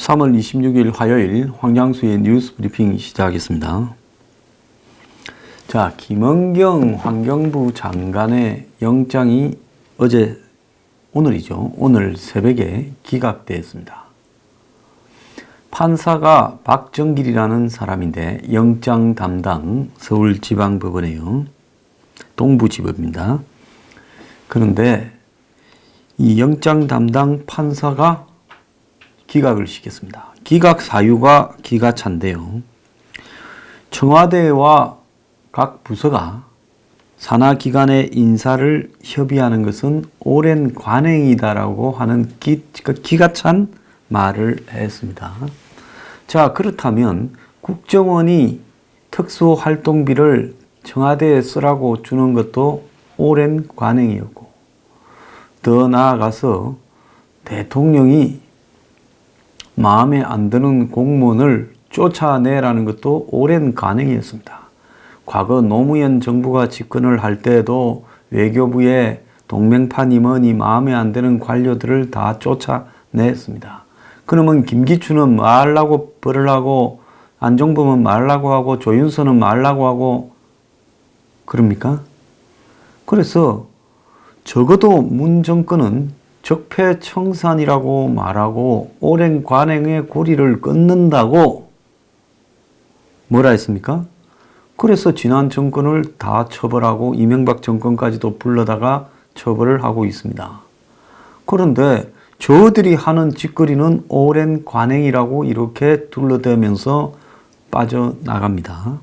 3월 26일 화요일 황장수의 뉴스 브리핑 시작하겠습니다. 자, 김은경 환경부 장관의 영장이 오늘이죠. 오늘 새벽에 기각되었습니다. 판사가 박정길이라는 사람인데 영장 담당 서울지방법원에요. 동부지법입니다. 그런데 이 영장 담당 판사가 기각을 시켰습니다. 기각 사유가 기가차인데요. 청와대와 각 부서가 산하기관의 인사를 협의하는 것은 오랜 관행이다라고 하는 기가찬 말을 했습니다. 자, 그렇다면 국정원이 특수활동비를 청와대에 쓰라고 주는 것도 오랜 관행이었고, 더 나아가서 대통령이 마음에 안 드는 공무원을 쫓아내라는 것도 오랜 관행이었습니다. 과거 노무현 정부가 집권을 할 때에도 외교부에 동맹판 임원이 마음에 안 드는 관료들을 다 쫓아냈습니다. 그러면 김기춘은 말라고 벌으라고, 안종범은 말라고 하고, 조윤선은 말라고 하고 그럽니까? 그래서 적어도 문 정권은 적폐청산이라고 말하고 오랜 관행의 고리를 끊는다고 뭐라 했습니까? 그래서 지난 정권을 다 처벌하고 이명박 정권까지도 불러다가 처벌을 하고 있습니다. 그런데 저들이 하는 짓거리는 오랜 관행이라고 이렇게 둘러대면서 빠져나갑니다.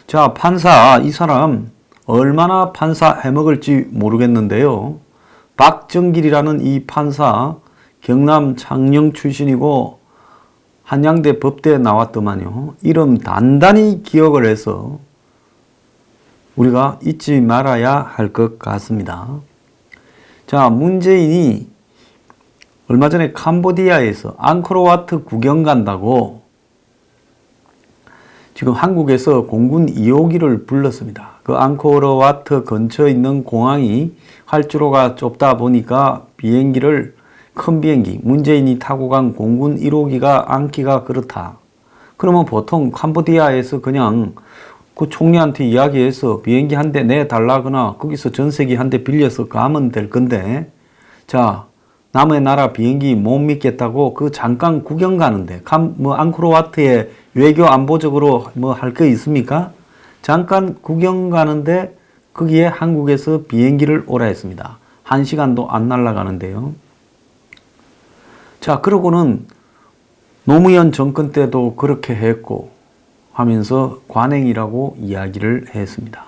자, 판사, 이 사람 얼마나 판사 해먹을지 모르겠는데요. 박정길이라는 이 판사, 경남 창녕 출신이고 한양대 법대에 나왔더만요. 이름 단단히 기억을 해서 우리가 잊지 말아야 할 것 같습니다. 자, 문재인이 얼마 전에 캄보디아에서 앙코르와트 구경 간다고 지금 한국에서 공군 2호기를 불렀습니다. 그 앙코르와트 근처에 있는 공항이 활주로가 좁다 보니까 큰 비행기, 문재인이 타고 간 공군 1호기가 앉기가 그렇다. 그러면 보통 캄보디아에서 그냥 그 총리한테 이야기해서 비행기 한 대 내달라거나 거기서 전세기 한 대 빌려서 가면 될 건데, 자, 남의 나라 비행기 못 믿겠다고 그 잠깐 구경 가는데, 앙코르와트에 외교 안보적으로 할 거 있습니까? 잠깐 구경 가는데 거기에 한국에서 비행기를 오라 했습니다. 1시간도 안 날아가는데요. 자, 그러고는 노무현 정권 때도 그렇게 했고 하면서 관행이라고 이야기를 했습니다.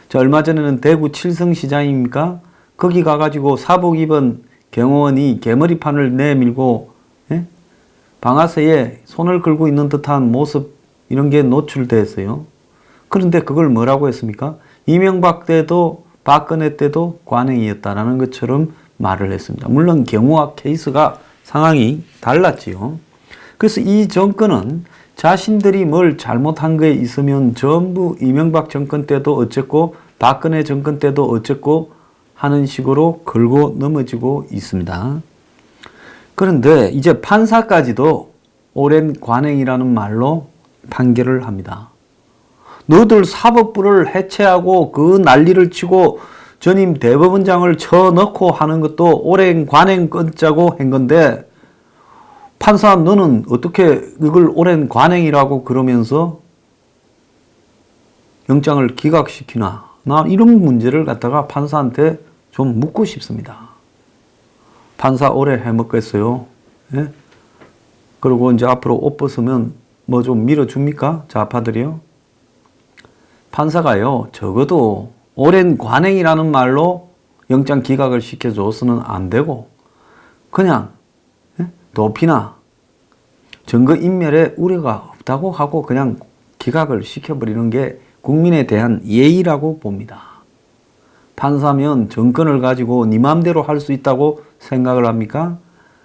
자, 얼마 전에는 대구 칠성시장입니까? 거기 가가지고 사복 입은 경호원이 개머리판을 내밀고 방아쇠에 손을 걸고 있는 듯한 모습, 이런 게 노출됐어요. 그런데 그걸 뭐라고 했습니까? 이명박 때도 박근혜 때도 관행이었다라는 것처럼 말을 했습니다. 물론 경우와 케이스가 상황이 달랐지요. 그래서 이 정권은 자신들이 뭘 잘못한 거에 있으면 전부 이명박 정권 때도 어쨌고 박근혜 정권 때도 어쨌고 하는 식으로 걸고 넘어지고 있습니다. 그런데 이제 판사까지도 오랜 관행이라는 말로 판결을 합니다. 너들 사법부를 해체하고 그 난리를 치고 전임 대법원장을 쳐넣고 하는 것도 오랜 관행 끊자고 한 건데, 판사 너는 어떻게 이걸 오랜 관행이라고 그러면서 영장을 기각시키나? 나 이런 문제를 갖다가 판사한테 좀 묻고 싶습니다. 판사 오래 해먹겠어요? 예? 그리고 이제 앞으로 옷 벗으면 뭐 좀 밀어줍니까? 좌파들이요? 판사가요, 적어도 오랜 관행이라는 말로 영장 기각을 시켜줘서는 안 되고, 그냥 도피나 증거인멸에 우려가 없다고 하고 그냥 기각을 시켜버리는 게 국민에 대한 예의라고 봅니다. 판사면 정권을 가지고 네 맘대로 할 수 있다고 생각을 합니까?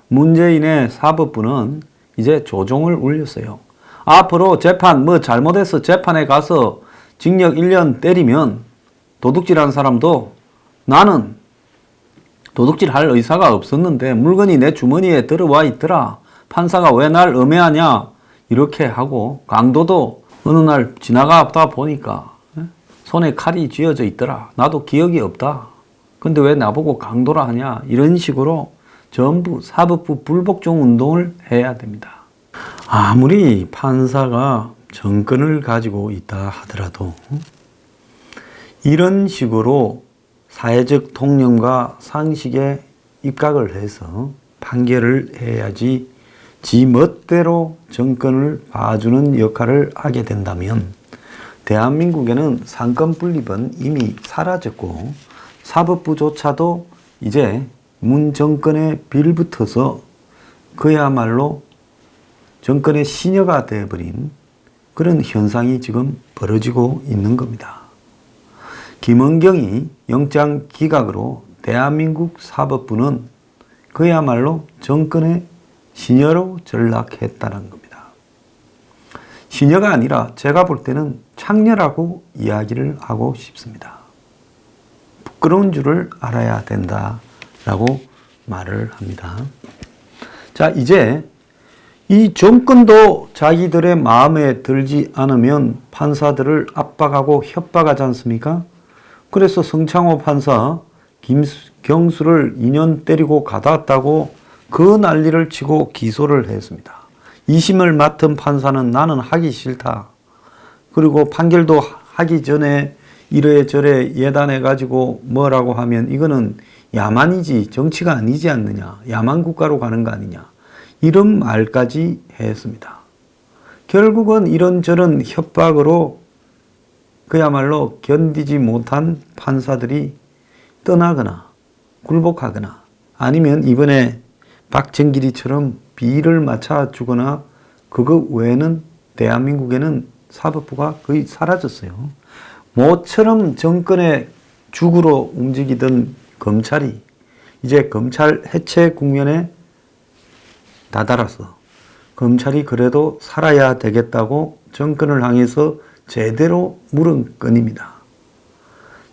문재인의 사법부는 이제 조종을 울렸어요. 앞으로 재판 잘못해서 재판에 가서 징역 1년 때리면 도둑질한 사람도 나는 도둑질 할 의사가 없었는데 물건이 내 주머니에 들어와 있더라. 판사가 왜 날 음해하냐 이렇게 하고 강도도 어느 날 지나가다 보니까 손에 칼이 쥐어져 있더라. 나도 기억이 없다. 근데 왜 나보고 강도라 하냐 이런 식으로 전부 사법부 불복종 운동을 해야 됩니다. 아무리 판사가 정권을 가지고 있다 하더라도 이런 식으로 사회적 통념과 상식에 입각을 해서 판결을 해야지 지 멋대로 정권을 봐주는 역할을 하게 된다면 대한민국에는 상권 분립은 이미 사라졌고 사법부조차도 이제 문 정권에 빌붙어서 그야말로 정권의 시녀가 되어버린 그런 현상이 지금 벌어지고 있는 겁니다. 김은경이 영장 기각으로 대한민국 사법부는 그야말로 정권의 시녀로 전락했다는 겁니다. 시녀가 아니라 제가 볼 때는 창녀라고 이야기를 하고 싶습니다. 부끄러운 줄을 알아야 된다라고 말을 합니다. 자, 이제 이 정권도 자기들의 마음에 들지 않으면 판사들을 압박하고 협박하지 않습니까? 그래서 성창호 판사 김경수를 2년 때리고 가다왔다고 그 난리를 치고 기소를 했습니다. 2심을 맡은 판사는 나는 하기 싫다. 그리고 판결도 하기 전에 이래저래 예단해가지고 뭐라고 하면 이거는 야만이지 정치가 아니지 않느냐. 야만 국가로 가는 거 아니냐. 이런 말까지 했습니다. 결국은 이런저런 협박으로 그야말로 견디지 못한 판사들이 떠나거나 굴복하거나 아니면 이번에 박정길이처럼 비를 맞춰주거나 그거 외에는 대한민국에는 사법부가 거의 사라졌어요. 모처럼 정권의 죽으로 움직이던 검찰이 이제 검찰 해체 국면에 다다라서 검찰이 그래도 살아야 되겠다고 정권을 향해서 제대로 물은 건입니다.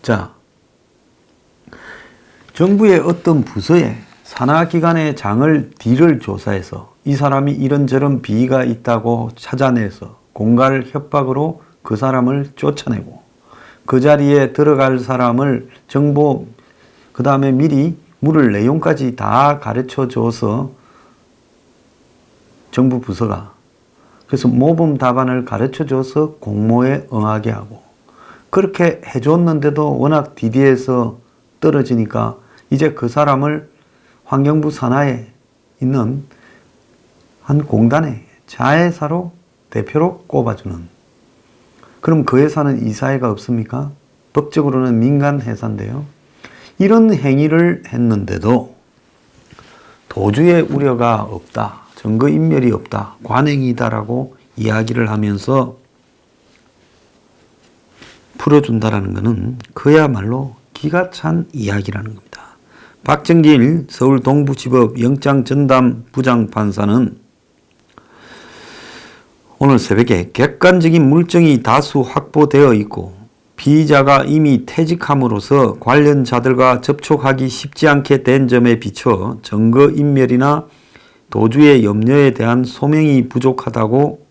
자, 정부의 어떤 부서에 산하기관의 장을 뒤를 조사해서 이 사람이 이런저런 비위가 있다고 찾아내서 공갈 협박으로 그 사람을 쫓아내고 그 자리에 들어갈 사람을 정보 그 다음에 미리 물을 내용까지 다 가르쳐줘서 정부 부서가 그래서 모범 답안을 가르쳐줘서 공모에 응하게 하고 그렇게 해줬는데도 워낙 디디해서 떨어지니까 이제 그 사람을 환경부 산하에 있는 한 공단의 자회사로 대표로 꼽아주는 그럼 그 회사는 이사회가 없습니까? 법적으로는 민간 회사인데요. 이런 행위를 했는데도 도주의 우려가 없다. 증거인멸이 없다. 관행이다라고 이야기를 하면서 풀어준다라는 것은 그야말로 기가 찬 이야기라는 겁니다. 박정길 서울 동부지법 영장전담 부장판사는 오늘 새벽에 객관적인 물증이 다수 확보되어 있고 피의자가 이미 퇴직함으로써 관련자들과 접촉하기 쉽지 않게 된 점에 비춰 증거인멸이나 도주의 염려에 대한 소명이 부족하다고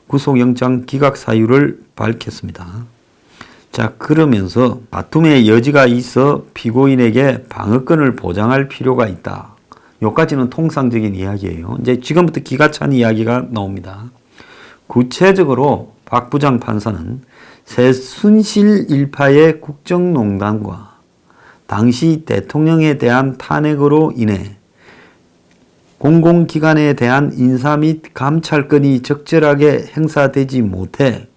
구속영장 기각 사유를 밝혔습니다. 자, 그러면서 다툼의 여지가 있어 피고인에게 방어권을 보장할 필요가 있다. 여기까지는 통상적인 이야기예요. 이제 지금부터 기가 찬 이야기가 나옵니다. 구체적으로 박 부장 판사는 최순실 일파의 국정농단과 당시 대통령에 대한 탄핵으로 인해 공공기관에 대한 인사 및 감찰권이 적절하게 행사되지 못해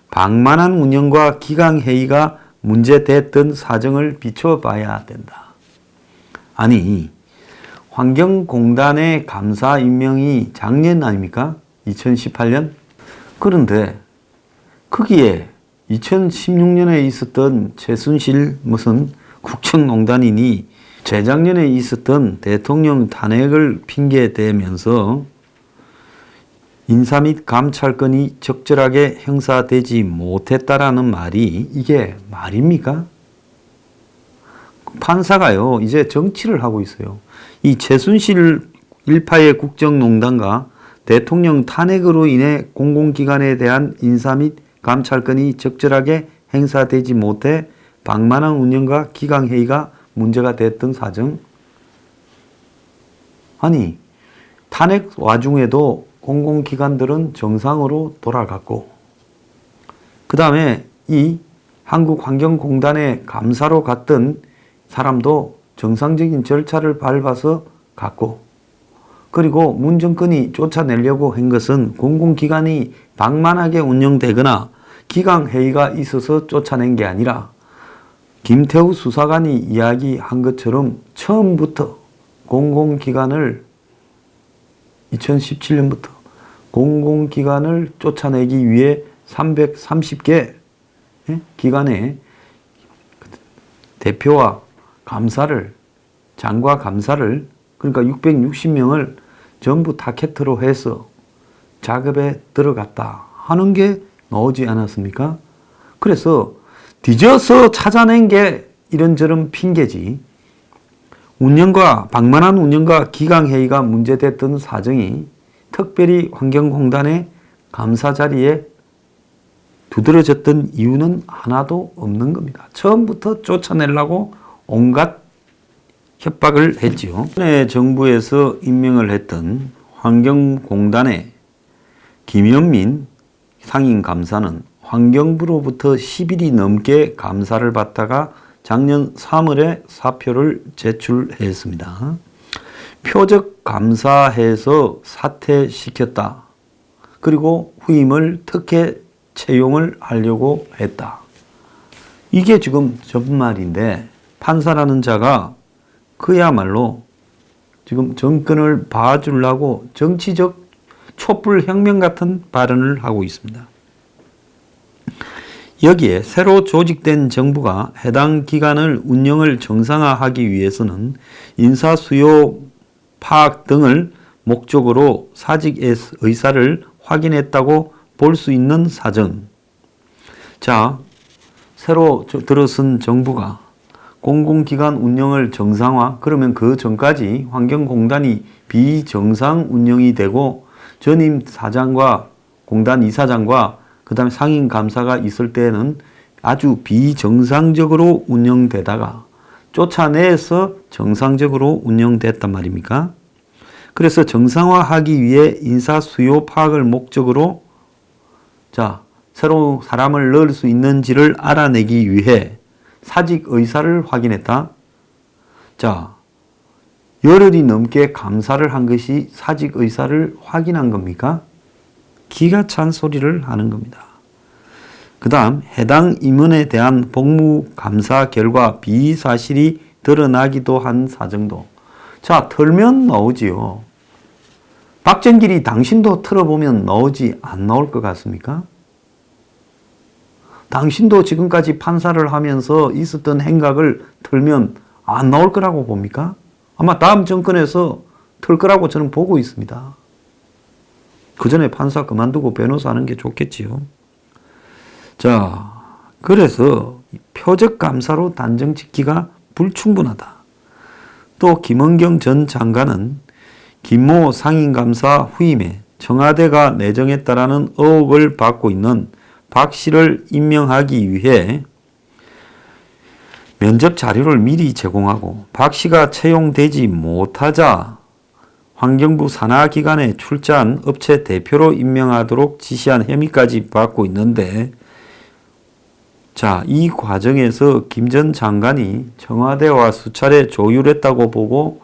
방만한 운영과 기강회의가 문제됐던 사정을 비춰봐야 된다. 아니, 환경공단의 감사 임명이 작년 아닙니까? 2018년? 그런데 거기에 2016년에 있었던 최순실 무슨 국정농단이니 재작년에 있었던 대통령 탄핵을 핑계대면서 인사 및 감찰권이 적절하게 행사되지 못했다라는 말이 이게 말입니까? 판사가요, 이제 정치를 하고 있어요. 이 최순실 일파의 국정농단과 대통령 탄핵으로 인해 공공기관에 대한 인사 및 감찰권이 적절하게 행사되지 못해 방만한 운영과 기강회의가 문제가 됐던 사정. 아니, 탄핵 와중에도 공공기관들은 정상으로 돌아갔고, 그 다음에 이 한국환경공단에 감사로 갔던 사람도 정상적인 절차를 밟아서 갔고, 그리고 문 정권이 쫓아내려고 한 것은 공공기관이 방만하게 운영되거나 기강회의가 있어서 쫓아낸 게 아니라 김태우 수사관이 이야기한 것처럼 처음부터 공공기관을 2017년부터 공공기관을 쫓아내기 위해 330개 기관의 대표와 감사를, 장과 감사를, 그러니까 660명을 전부 타켓으로 해서 작업에 들어갔다 하는 게 나오지 않았습니까? 그래서 뒤져서 찾아낸 게 이런저런 핑계지. 방만한 운영과 기강회의가 문제됐던 사정이 특별히 환경공단의 감사 자리에 두드러졌던 이유는 하나도 없는 겁니다. 처음부터 쫓아내려고 온갖 협박을 했지요. 전에 정부에서 임명을 했던 환경공단의 김현민 상임감사는 환경부로부터 10일이 넘게 감사를 받다가 작년 3월에 사표를 제출했습니다. 표적 감사해서 사퇴시켰다. 그리고 후임을 특혜 채용을 하려고 했다. 이게 지금 전말인데 판사라는 자가 그야말로 지금 정권을 봐주려고 정치적 촛불혁명 같은 발언을 하고 있습니다. 여기에 새로 조직된 정부가 해당 기관을 운영을 정상화하기 위해서는 인사수요 파악 등을 목적으로 사직 의사를 확인했다고 볼 수 있는 사정. 자, 새로 들어선 정부가 공공기관 운영을 정상화, 그러면 그 전까지 환경공단이 비정상 운영이 되고 전임 사장과 공단 이사장과 그 다음에 상임감사가 있을 때는 아주 비정상적으로 운영되다가 쫓아내서 정상적으로 운영됐단 말입니까? 그래서 정상화하기 위해 인사 수요 파악을 목적으로 새로운 사람을 넣을 수 있는지를 알아내기 위해 사직 의사를 확인했다. 열흘이 넘게 감사를 한 것이 사직 의사를 확인한 겁니까? 기가 찬 소리를 하는 겁니다. 그 다음 해당 임원에 대한 복무감사 결과 비사실이 드러나기도 한 사정도. 털면 나오지요. 박정길이 당신도 틀어보면 나오지 안 나올 것 같습니까? 당신도 지금까지 판사를 하면서 있었던 행각을 털면 안 나올 거라고 봅니까? 아마 다음 정권에서 털 거라고 저는 보고 있습니다. 그 전에 판사 그만두고 변호사 하는 게 좋겠지요. 그래서 표적 감사로 단정 짓기가 불충분하다. 또 김은경 전 장관은 김모 상임감사 후임에 청와대가 내정했다라는 의혹을 받고 있는 박 씨를 임명하기 위해 면접 자료를 미리 제공하고 박 씨가 채용되지 못하자 환경부 산하기관에 출자한 업체 대표로 임명하도록 지시한 혐의까지 받고 있는데, 이 과정에서 김 전 장관이 청와대와 수차례 조율했다고 보고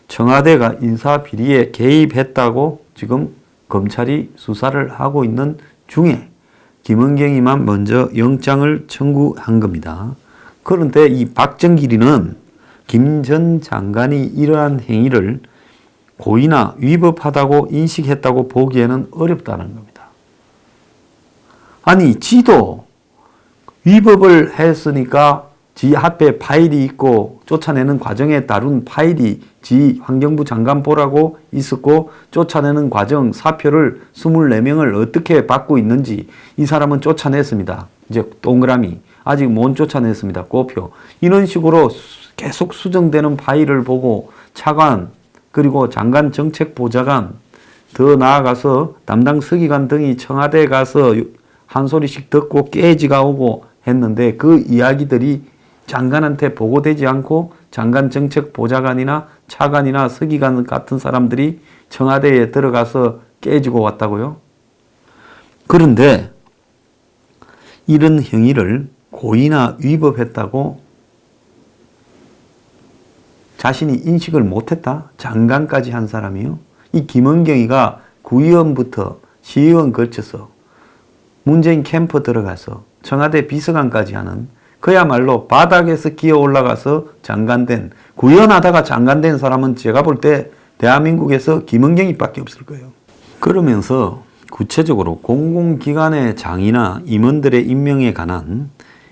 청와대가 인사비리에 개입했다고 지금 검찰이 수사를 하고 있는 중에 김은경이만 먼저 영장을 청구한 겁니다. 그런데 이 박정길이는 김 전 장관이 이러한 행위를 고의나 위법하다고 인식했다고 보기에는 어렵다는 겁니다. 아니, 지도 위법을 했으니까 지 앞에 파일이 있고 쫓아내는 과정에 다룬 파일이 지 환경부 장관 보라고 있었고 쫓아내는 과정 사표를 24명을 어떻게 받고 있는지 이 사람은 쫓아냈습니다. 이제 동그라미. 아직 못 쫓아냈습니다. 꼬표. 이런 식으로 계속 수정되는 파일을 보고 차관, 그리고 장관 정책보좌관, 더 나아가서 담당 서기관 등이 청와대에 가서 한 소리씩 듣고 깨지가 오고 했는데 그 이야기들이 장관한테 보고되지 않고 장관 정책보좌관이나 차관이나 서기관 같은 사람들이 청와대에 들어가서 깨지고 왔다고요? 그런데 이런 행위를 고의나 위법했다고 자신이 인식을 못했다? 장관까지 한 사람이요? 이 김은경이가 구의원부터 시의원 거쳐서 문재인 캠프 들어가서 청와대 비서관까지 하는 그야말로 바닥에서 기어 올라가서 장관된, 구의원하다가 장관된 사람은 제가 볼 때 대한민국에서 김은경이밖에 없을 거예요. 그러면서 구체적으로 공공기관의 장이나 임원들의 임명에 관한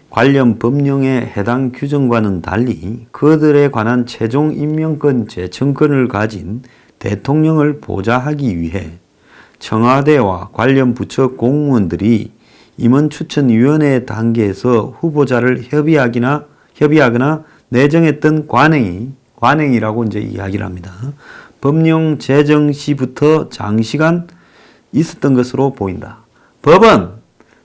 관련 법령에 해당 규정과는 달리 그들에 관한 최종 임명권 제청권을 가진 대통령을 보좌하기 위해 청와대와 관련 부처 공무원들이 임원추천위원회 단계에서 후보자를 협의하거나 내정했던 관행이라고 이제 이야기를 합니다. 법령 제정 시부터 장시간 있었던 것으로 보인다. 법은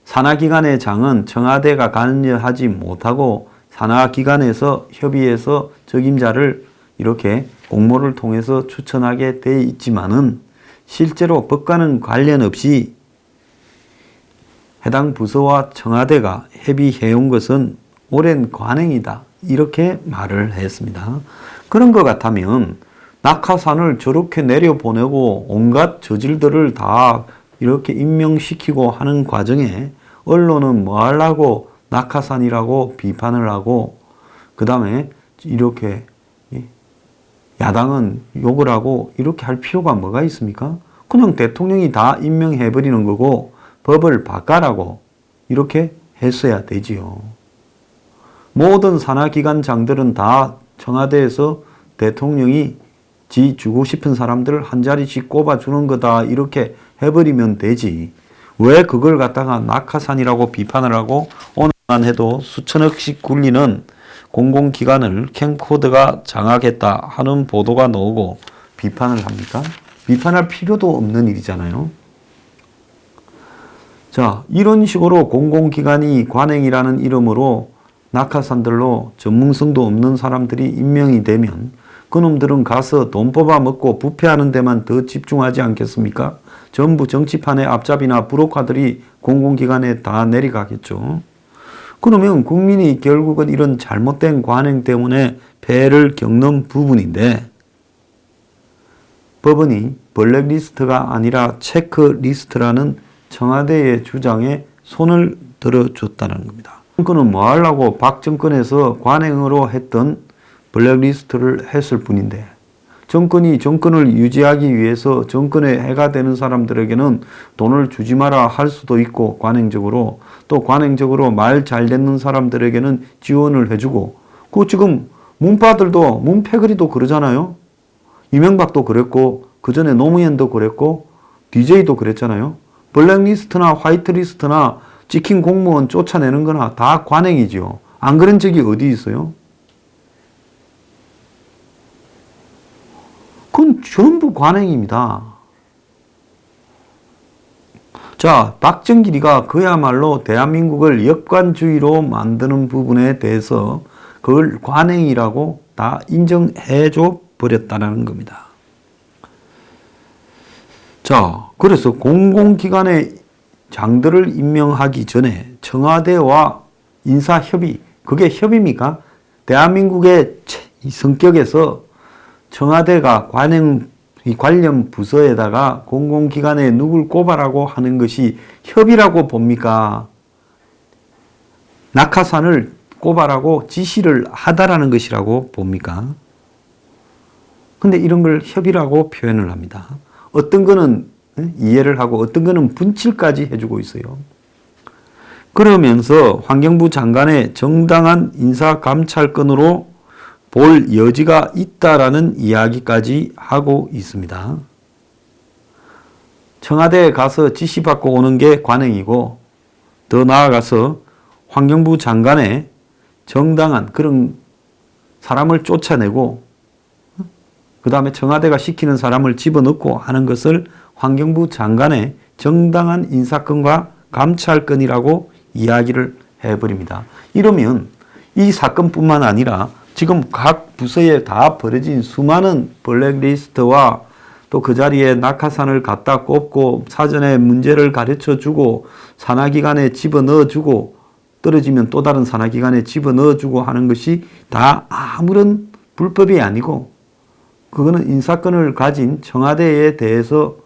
산하기관의 장은 청와대가 관여하지 못하고 산하기관에서 협의해서 적임자를 이렇게 공모를 통해서 추천하게 돼 있지만은 실제로 법과는 관련 없이 해당 부서와 청와대가 협의해온 것은 오랜 관행이다. 이렇게 말을 했습니다. 그런 것 같다면 낙하산을 저렇게 내려보내고 온갖 저질들을 다 이렇게 임명시키고 하는 과정에 언론은 뭐 하려고 낙하산이라고 비판을 하고 그 다음에 이렇게 야당은 욕을 하고 이렇게 할 필요가 뭐가 있습니까? 그냥 대통령이 다 임명해버리는 거고 법을 바꿔라고 이렇게 했어야 되지요. 모든 산하기관장들은 다 청와대에서 대통령이 지 주고 싶은 사람들을 한 자리씩 꼽아주는 거다 이렇게 해버리면 되지. 왜 그걸 갖다가 낙하산이라고 비판을 하고 오늘만 해도 수천억씩 굴리는 공공기관을 캠코더가 장악했다 하는 보도가 나오고 비판을 합니까? 비판할 필요도 없는 일이잖아요. 자, 이런 식으로 공공기관이 관행이라는 이름으로 낙하산들로 전문성도 없는 사람들이 임명이 되면 그놈들은 가서 돈 뽑아 먹고 부패하는 데만 더 집중하지 않겠습니까? 전부 정치판의 앞잡이나 부록화들이 공공기관에 다 내려가겠죠. 그러면 국민이 결국은 이런 잘못된 관행 때문에 폐해를 겪는 부분인데 법원이 블랙리스트가 아니라 체크리스트라는 청와대의 주장에 손을 들어줬다는 겁니다. 정권은 뭐 하려고 박정권에서 관행으로 했던 블랙리스트를 했을 뿐인데 정권이 정권을 유지하기 위해서 정권에 해가 되는 사람들에게는 돈을 주지 마라 할 수도 있고 관행적으로 또 관행적으로 말 잘 듣는 사람들에게는 지원을 해주고 그 지금 문파들도 문패거리도 그러잖아요. 이명박도 그랬고 그 전에 노무현도 그랬고 DJ도 그랬잖아요. 블랙리스트나 화이트리스트나 찍힌 공무원 쫓아내는 거나 다 관행이지요. 안 그런 적이 어디 있어요? 그건 전부 관행입니다. 자, 박정길이가 그야말로 대한민국을 역관주의로 만드는 부분에 대해서 그걸 관행이라고 다 인정해줘 버렸다는 겁니다. 자, 그래서 공공기관의 장들을 임명하기 전에 청와대와 인사협의, 그게 협의입니까? 대한민국의 성격에서 청와대가 관련 부서에다가 공공기관에 누굴 꼽아라고 하는 것이 협의라고 봅니까? 낙하산을 꼽아라고 지시를 하다라는 것이라고 봅니까? 근데 이런 걸 협의라고 표현을 합니다. 어떤 거는 이해를 하고 어떤 거는 분칠까지 해주고 있어요. 그러면서 환경부 장관의 정당한 인사감찰권으로 볼 여지가 있다라는 이야기까지 하고 있습니다. 청와대에 가서 지시받고 오는 게 관행이고 더 나아가서 환경부 장관의 정당한 그런 사람을 쫓아내고 그 다음에 청와대가 시키는 사람을 집어넣고 하는 것을 환경부 장관의 정당한 인사권과 감찰권이라고 이야기를 해버립니다. 이러면 이 사건뿐만 아니라 지금 각 부서에 다 벌어진 수많은 블랙리스트와 또 그 자리에 낙하산을 갖다 꼽고 사전에 문제를 가르쳐주고 산하기관에 집어넣어주고 떨어지면 또 다른 산하기관에 집어넣어주고 하는 것이 다 아무런 불법이 아니고 그거는 인사권을 가진 청와대에 대해서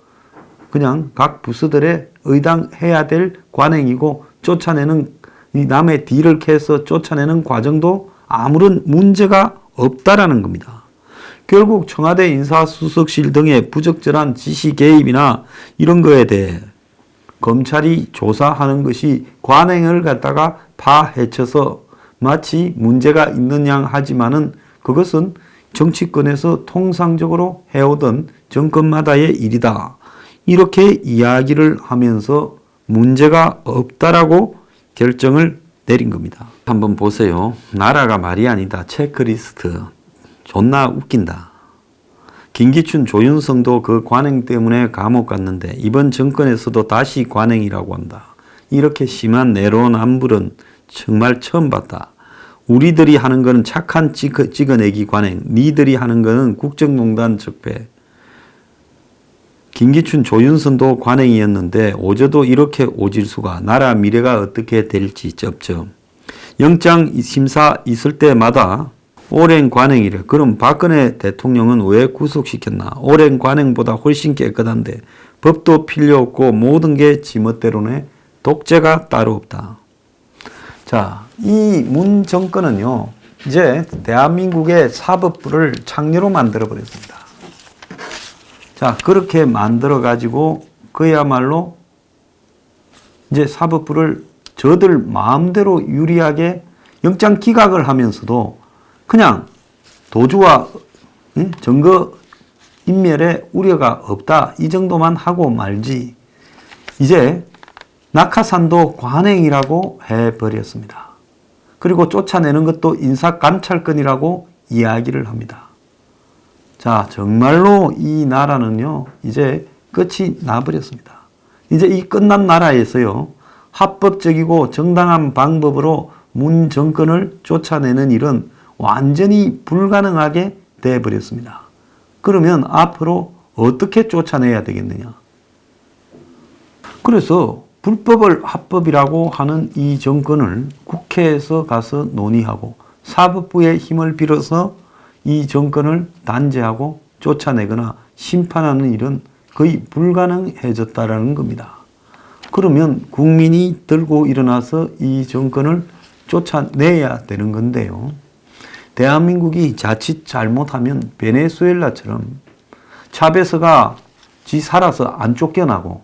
그냥 각 부서들에 의당해야 될 관행이고 쫓아내는 이 남의 뒤를 캐서 쫓아내는 과정도 아무런 문제가 없다라는 겁니다. 결국 청와대 인사수석실 등의 부적절한 지시 개입이나 이런 거에 대해 검찰이 조사하는 것이 관행을 갖다가 파헤쳐서 마치 문제가 있는 양 하지만은 그것은 정치권에서 통상적으로 해오던 정권마다의 일이다. 이렇게 이야기를 하면서 문제가 없다라고 결정을 내린 겁니다. 한번 보세요. 나라가 말이 아니다. 체크리스트. 존나 웃긴다. 김기춘, 조윤성도 그 관행 때문에 감옥 갔는데 이번 정권에서도 다시 관행이라고 한다. 이렇게 심한 내로남불은 정말 처음 봤다. 우리들이 하는 거는 착한 찍어내기 관행, 니들이 하는 거는 국정농단 적폐. 김기춘, 조윤선도 관행이었는데 오저도 이렇게 오질 수가. 나라 미래가 어떻게 될지 쩝쩝. 영장 심사 있을 때마다 오랜 관행이래. 그럼 박근혜 대통령은 왜 구속시켰나? 오랜 관행보다 훨씬 깨끗한데 법도 필요 없고 모든 게 지멋대로네. 독재가 따로 없다. 자, 이 문 정권은요, 이제 대한민국의 사법부를 창녀로 만들어 버렸습니다. 자, 그렇게 만들어 가지고 그야말로 이제 사법부를 저들 마음대로 유리하게 영장 기각을 하면서도 그냥 도주와 증거 인멸에 우려가 없다. 이 정도만 하고 말지. 이제 낙하산도 관행이라고 해버렸습니다. 그리고 쫓아내는 것도 인사감찰권이라고 이야기를 합니다. 자, 정말로 이 나라는요, 이제 끝이 나버렸습니다. 이제 이 끝난 나라에서요, 합법적이고 정당한 방법으로 문 정권을 쫓아내는 일은 완전히 불가능하게 되어버렸습니다. 그러면 앞으로 어떻게 쫓아내야 되겠느냐? 그래서 불법을 합법이라고 하는 이 정권을 국회에서 가서 논의하고 사법부의 힘을 빌어서 이 정권을 단죄하고 쫓아내거나 심판하는 일은 거의 불가능해졌다라는 겁니다. 그러면 국민이 들고 일어나서 이 정권을 쫓아내야 되는 건데요. 대한민국이 자칫 잘못하면 베네수엘라처럼 차베스가 지 살아서 안 쫓겨나고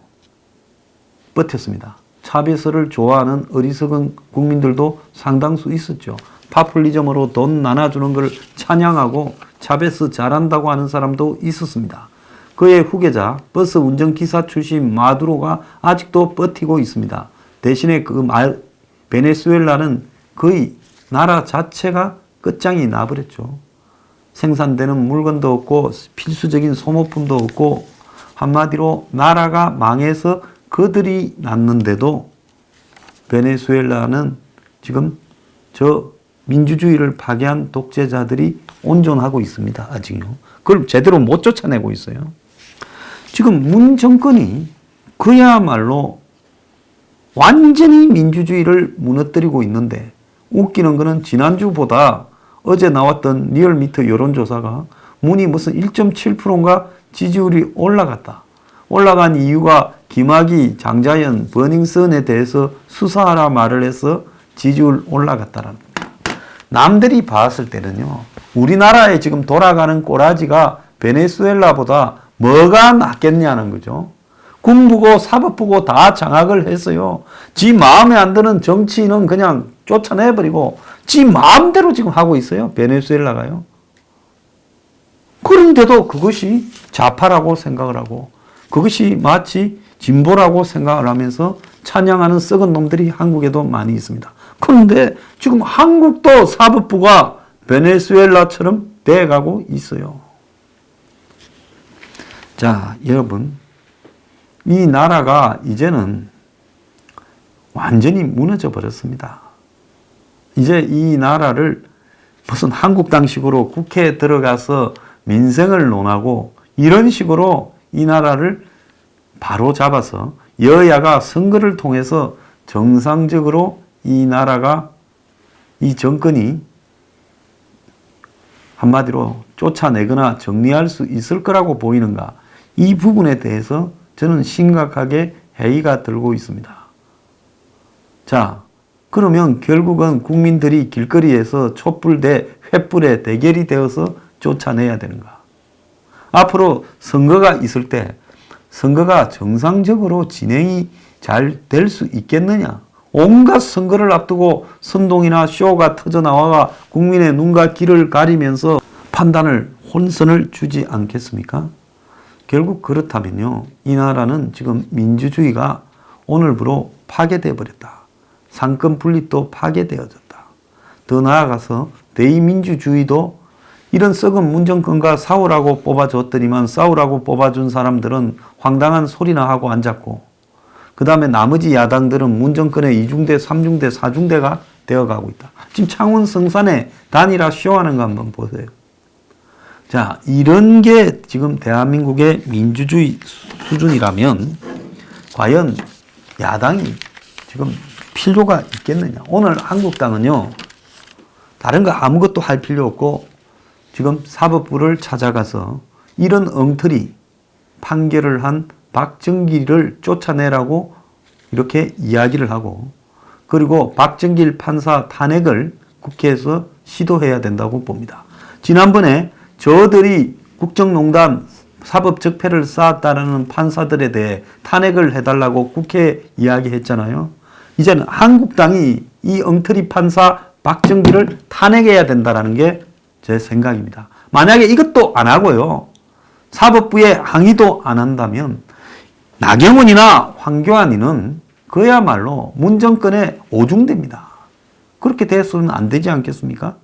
버텼습니다. 차베스를 좋아하는 어리석은 국민들도 상당수 있었죠. 파퓰리즘으로 돈 나눠주는 걸 찬양하고 차베스 잘한다고 하는 사람도 있었습니다. 그의 후계자 버스 운전기사 출신 마두로가 아직도 버티고 있습니다. 대신에 베네수엘라는 거의 나라 자체가 끝장이 나버렸죠. 생산되는 물건도 없고 필수적인 소모품도 없고 한마디로 나라가 망해서 그들이 났는데도 베네수엘라는 지금 저 민주주의를 파괴한 독재자들이 온전하고 있습니다. 아직요. 그걸 제대로 못 쫓아내고 있어요. 지금 문 정권이 그야말로 완전히 민주주의를 무너뜨리고 있는데 웃기는 거는 지난주보다 어제 나왔던 리얼미터 여론조사가 문이 무슨 1.7%인가 지지율이 올라갔다. 올라간 이유가 김학의, 장자연, 버닝썬에 대해서 수사하라 말을 해서 지지율 올라갔다라는 겁니다. 남들이 봤을 때는요, 우리나라에 지금 돌아가는 꼬라지가 베네수엘라보다 뭐가 낫겠냐는 거죠. 군부고 사법부고 다 장악을 했어요. 지 마음에 안 드는 정치인은 그냥 쫓아내버리고 지 마음대로 지금 하고 있어요. 베네수엘라가요. 그런데도 그것이 좌파라고 생각을 하고 그것이 마치 진보라고 생각을 하면서 찬양하는 썩은 놈들이 한국에도 많이 있습니다. 그런데 지금 한국도 사법부가 베네수엘라처럼 돼가고 있어요. 자, 여러분, 이 나라가 이제는 완전히 무너져 버렸습니다. 이제 이 나라를 무슨 한국당식으로 국회에 들어가서 민생을 논하고 이런 식으로 이 나라를 바로 잡아서 여야가 선거를 통해서 정상적으로 이 나라가, 이 정권이 한마디로 쫓아내거나 정리할 수 있을 거라고 보이는가? 이 부분에 대해서 저는 심각하게 회의가 들고 있습니다. 자, 그러면 결국은 국민들이 길거리에서 촛불 대 횃불의 대결이 되어서 쫓아내야 되는가? 앞으로 선거가 있을 때 선거가 정상적으로 진행이 잘 될 수 있겠느냐? 온갖 선거를 앞두고 선동이나 쇼가 터져나와 국민의 눈과 귀를 가리면서 판단을, 혼선을 주지 않겠습니까? 결국 그렇다면요, 이 나라는 지금 민주주의가 오늘부로 파괴되어 버렸다. 상권 분립도 파괴되어졌다. 더 나아가서 대의민주주의도 이런 썩은 문정권과 싸우라고 뽑아줬더니만 싸우라고 뽑아준 사람들은 황당한 소리나 하고 앉았고, 그 다음에 나머지 야당들은 문정권의 2중대, 3중대, 4중대가 되어가고 있다. 지금 창원 성산에 단일화 쇼하는 거 한번 보세요. 자, 이런 게 지금 대한민국의 민주주의 수준이라면 과연 야당이 지금 필요가 있겠느냐. 오늘 한국당은요, 다른 거 아무것도 할 필요 없고 지금 사법부를 찾아가서 이런 엉터리 판결을 한 박정길을 쫓아내라고 이렇게 이야기를 하고, 그리고 박정길 판사 탄핵을 국회에서 시도해야 된다고 봅니다. 지난번에 저들이 국정농단 사법적폐를 쌓았다는 판사들에 대해 탄핵을 해달라고 국회에 이야기했잖아요. 이제는 한국당이 이 엉터리 판사 박정길을 탄핵해야 된다는 게 제 생각입니다. 만약에 이것도 안 하고요, 사법부에 항의도 안 한다면 나경원이나 황교안이는 그야말로 문정권의 오중대입니다. 그렇게 돼서는 안 되지 않겠습니까?